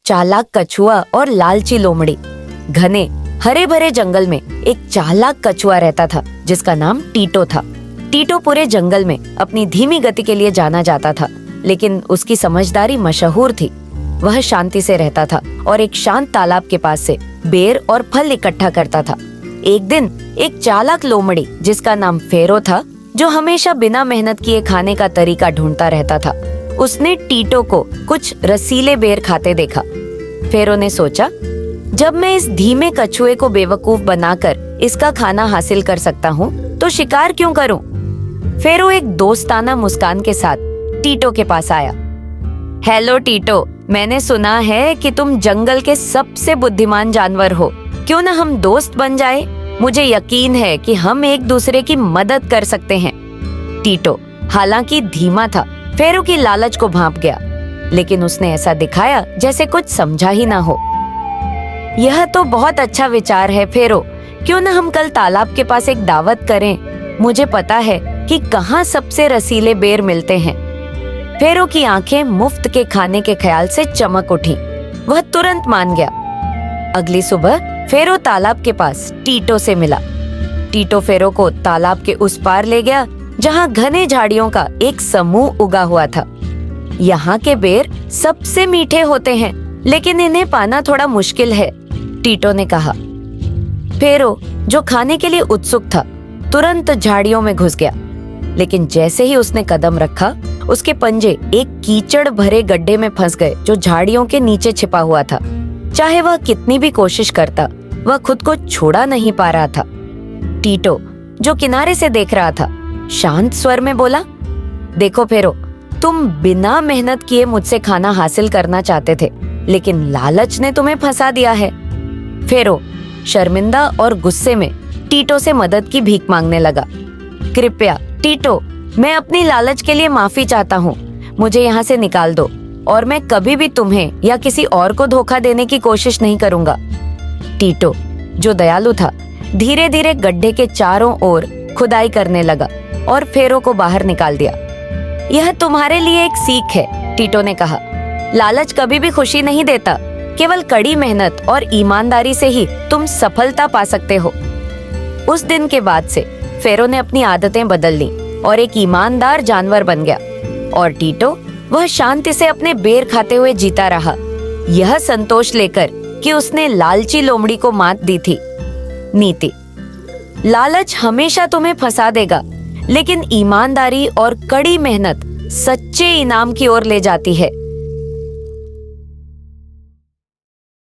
चालाक कछुआ और लालची लोमड़ी। घने हरे भरे जंगल में एक चालाक कछुआ रहता था जिसका नाम टीटो था। टीटो पूरे जंगल में अपनी धीमी गति के लिए जाना जाता था, लेकिन उसकी समझदारी मशहूर थी। वह शांति से रहता था और एक शांत तालाब के पास से बेर और फल इकट्ठा करता था। एक दिन एक चालाक लोमड़ी जिसका नाम फेरो था, जो हमेशा बिना मेहनत किए खाने का तरीका ढूंढता रहता था, उसने टीटो को कुछ रसीले बेर खाते देखा। फेरो ने सोचा, जब मैं इस धीमे कछुए को बेवकूफ बनाकर इसका खाना हासिल कर सकता हूँ, तो शिकार क्यों करूं? फेरो एक दोस्ताना मुस्कान के साथ टीटो के पास आया। हेलो टीटो, मैंने सुना है कि तुम जंगल के सबसे बुद्धिमान जानवर हो। क्यों ना हम दोस्त बन जाए? मुझे यकीन है कि हम एक दूसरे की मदद कर सकते हैं। टीटो हालांकि धीमा था, फेरो की लालच को भांप गया, लेकिन उसने ऐसा दिखाया जैसे कुछ समझा ही ना हो। यह तो बहुत अच्छा विचार है फेरो, क्यों ना हम कल तालाब के पास एक दावत करें? मुझे पता है कि कहाँ सबसे रसीले बेर मिलते हैं। फेरो की आंखें मुफ्त के खाने के ख्याल से चमक उठी। वह तुरंत मान गया। अगली सुबह फेरो तालाब के पास टीटो से मिला। टीटो फेरो को तालाब के उस पार ले गया, जहाँ घने झाड़ियों का एक समूह उगा हुआ था। यहाँ के बेर सबसे मीठे होते हैं, लेकिन इन्हें पाना थोड़ा मुश्किल है, टीटो ने कहा। फेरो, जो खाने के लिए उत्सुक था, तुरंत झाड़ियों में घुस गया, लेकिन जैसे ही उसने कदम रखा, उसके पंजे एक कीचड़ भरे गड्ढे में फंस गए जो झाड़ियों के नीचे छिपा हुआ था। चाहे वह कितनी भी कोशिश करता, वह खुद को छोड़ा नहीं पा रहा था। टीटो, जो किनारे से देख रहा था, शांत स्वर में बोला, देखो फेरो, तुम बिना मेहनत किए मुझसे खाना हासिल करना चाहते थे, लेकिन लालच ने तुम्हें फंसा दिया है। फेरो शर्मिंदा और गुस्से में टीटो से मदद की भीख मांगने लगा। कृपया टीटो, मैं अपनी लालच के लिए माफी चाहता हूँ। मुझे यहाँ से निकाल दो और मैं कभी भी तुम्हें या किसी और को धोखा देने की कोशिश नहीं करूँगा। टीटो, जो दयालु था, धीरे धीरे गड्ढे के चारों ओर खुदाई करने लगा और फेरो को बाहर निकाल दिया। यह तुम्हारे लिए एक सीख है, टीटो ने कहा। लालच कभी भी खुशी नहीं देता, केवल कड़ी मेहनत और ईमानदारी से ही तुम सफलता पा सकते हो। उस दिन के बाद से फेरो ने अपनी आदतें बदल ली और एक ईमानदार जानवर बन गया, और टीटो वह शांति से अपने बेर खाते हुए जीता रहा, यह संतोष लेकर कि उसने लालची लोमड़ी को मात दी थी। नीति: लालच हमेशा तुम्हें फंसा देगा, लेकिन ईमानदारी और कड़ी मेहनत सच्चे इनाम की ओर ले जाती है।